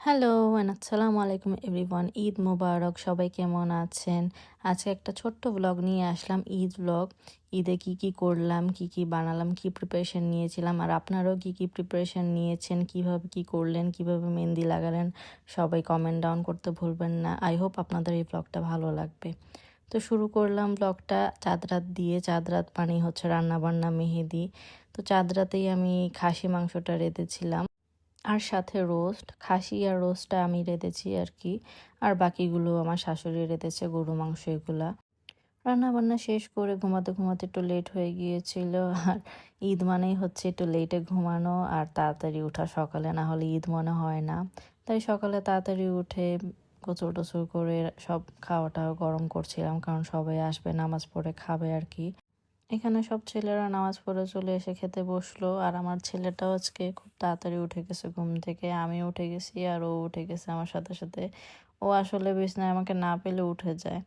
Hello and আসসালামু আলাইকুম everyone. Eid মোবারক। সবাই কেমন আছেন? আজকে একটা ছোট্ট ব্লগ নিয়ে আসলাম, ঈদ ব্লগ। ঈদে কি কি করলাম, কি কি বানালাম, কি প্রিপারেশন নিয়েছিলাম, আর আপনারাও কি কি প্রিপারেশন নিয়েছেন, কিভাবে কি করলেন, কিভাবে মেহেন্দি লাগালেন, সবাই কমেন্ট ডাউন করতে ভুলবেন না। আই হোপ আপনাদের এই ব্লগটা ভালো লাগবে। তো শুরু করলাম ব্লগটা চাঁদ রাত দিয়ে। চাঁদ রাত মানে হচ্ছে রান্নাবান্না, মেহেদি। তো চাঁদ রাতেই আমি খাসি মাংসটা রেঁধেছিলাম, আর সাথে রোস্ট। খাসি আর রোস্টটা আমি রেঁধেছি আর কি, আর বাকিগুলো আমার শাশুড়ি রেঁধেছে, গরু মাংস এগুলা। রান্না বান্না শেষ করে ঘুমাতে ঘুমাতে একটু লেট হয়ে গিয়েছিল। আর ঈদ মানেই হচ্ছে একটু লেটে ঘুমানো আর তাড়াতাড়ি ওঠা, সকালে না হলে ঈদ মনে হয় না। তাই সকালে তাড়াতাড়ি উঠে গোসল টোসল করে সব খাওয়াটা গরম করছিলাম, কারণ সবাই আসবে নামাজ পড়ে খাবে আর কি। এখানে সব ছেলেরা নামাজ পড়ে চলে এসে খেতে বসলো, আর আমার ছেলেটাও আজকে খুব তাড়াতাড়ি উঠে গেছে ঘুম থেকে। আমি উঠে গেছি আর ও উঠে গেছে আমার সাথে সাথে। ও আসলে বিছানায় আমাকে না পেলে উঠে যায়।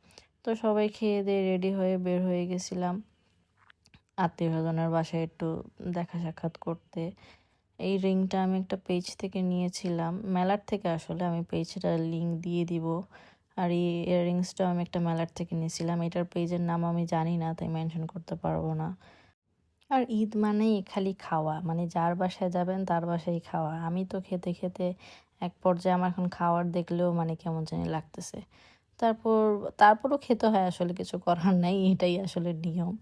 তো সবাই খেয়ে দিয়ে রেডি হয়ে বের হয়ে গেছিলাম আত্মীয় স্বজনের বাসায় একটু দেখা সাক্ষাৎ করতে। এই রিংটা আমি একটা পেজ থেকে নিয়েছিলাম, মেলার থেকে। আসলে আমি পেজটা লিংক দিয়ে দিব। আর এই ইয়াররিংসটাও আমি একটা মেলার থেকে নিয়েছিলাম। এটার পেজের নাম আমি জানি না, তাই মেনশন করতে পারবো না। আর ঈদ মানেই খালি খাওয়া, মানে যার বাসায় যাবেন তার বাসায় খাওয়া। আমি তো খেতে খেতে এক পর্যায়ে আমার এখন খাওয়ার দেখলেও মানে কেমন জানি লাগতেছে। তারপর তারপরও খেতে হয়, আসলে কিছু করার নাই, এটাই আসলে নিয়ম।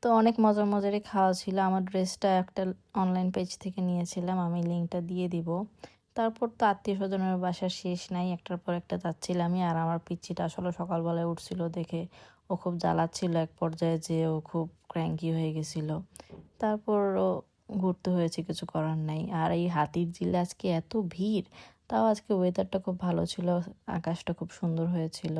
তো অনেক মজার মজারই খাওয়া ছিল। আমার ড্রেসটা একটা অনলাইন পেজ থেকে নিয়েছিলাম, আমি লিঙ্কটা দিয়ে দিব। তারপর তো আত্মীয় স্বজনের বাসার শেষ নাই, একটার পর একটা যাচ্ছিলামই। আর আমার পিচ্চিটা আসলে সকালবেলায় উঠছিল দেখে ও খুব জ্বালাচ্ছিল এক পর্যায়ে, যে ও খুব ক্র্যাঙ্কি হয়ে গেছিল। তারপর ও ঘুরতে হয়েছে, কিছু করার নাই। আর এই হাতির ঝিলে আজকে এত ভিড়, তাও আজকে ওয়েদারটা খুব ভালো ছিল, আকাশটা খুব সুন্দর হয়েছিল।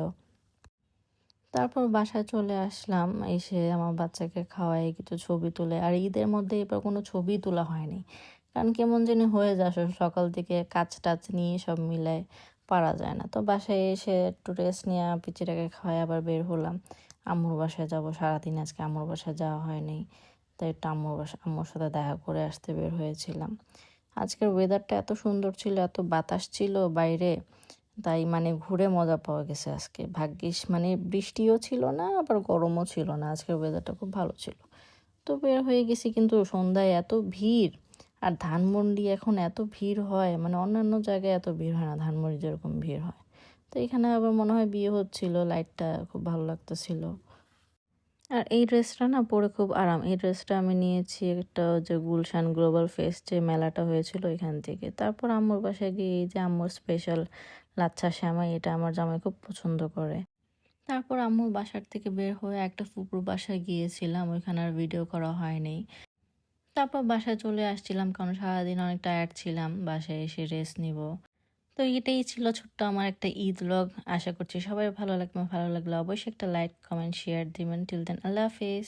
তারপর বাসায় চলে আসলাম, এসে আমার বাচ্চাকে খাওয়াই, কিছু ছবি তুলে। আর ঈদের মধ্যে এবার কোনো ছবি তোলা হয়নি, কারণ কেমন জানি হয়ে যায় সকাল থেকে কাজ টাজ নিয়ে সব মিলায় পারা যায় না। তো বাসায় এসে একটু রেস্ট নিয়ে পিচিটাকে খাওয়াই আবার বের হলাম। আম্মুর বাসায় যাব সারাদিন, আজকে আম্মুর বাসায় যাওয়া হয়নি, তাই একটু আম্মুর সাথে দেখা করে আসতে বের হয়েছিলাম। আজকের ওয়েদারটা এত সুন্দর ছিল, এত বাতাস ছিল বাইরে, তাই মানে ঘুরে মজা পাওয়া গেছে আজকে। ভাগ্যিস মানে বৃষ্টিও ছিল না, আবার গরমও ছিল না, আজকের ওয়েদারটা খুব ভালো ছিল। তো বের হয়ে গেছি, কিন্তু সন্ধ্যায় এত ভিড়। আর ধানমন্ডি এখন এত ভিড় হয়, মানে অন্যান্য জায়গায় এত ভিড় হয় না, ধানমন্ডি যেরকম ভিড় হয়। তো এখানে আবার মনে হয় বিয়ে হচ্ছিল, লাইটটা খুব ভালো লাগতেছিল। আর এই ড্রেসটা না পরে খুব আরাম। এই ড্রেসটা আমি নিয়েছি একটা যে গুলশান গ্লোবাল ফেস্ট যে মেলাটা হয়েছিল এখান থেকে। তারপর আম্মুর বাসায় গিয়ে এই যে আম্মুর স্পেশাল লাচ্ছা সেমাই, এটা আমার জামাই খুব পছন্দ করে। তারপর আম্মুর বাসার থেকে বের হয়ে একটা ফুপুর বাসায় গিয়েছিলাম, ওইখানে আর ভিডিও করা হয়নি। তারপর বাসায় চলে আসছিলাম, কারণ সারাদিন অনেক টায়ার্ড ছিলাম, বাসায় এসে রেস্ট নিব। তো এটাই ছিল ছোট্ট আমার একটা ঈদ ব্লগ। আশা করছি সবাই ভালো লাগবে। ভালো লাগলে অবশ্যই একটা লাইক কমেন্ট শেয়ার দিবেন। টিল দেন, আল্লাহ হাফেজ।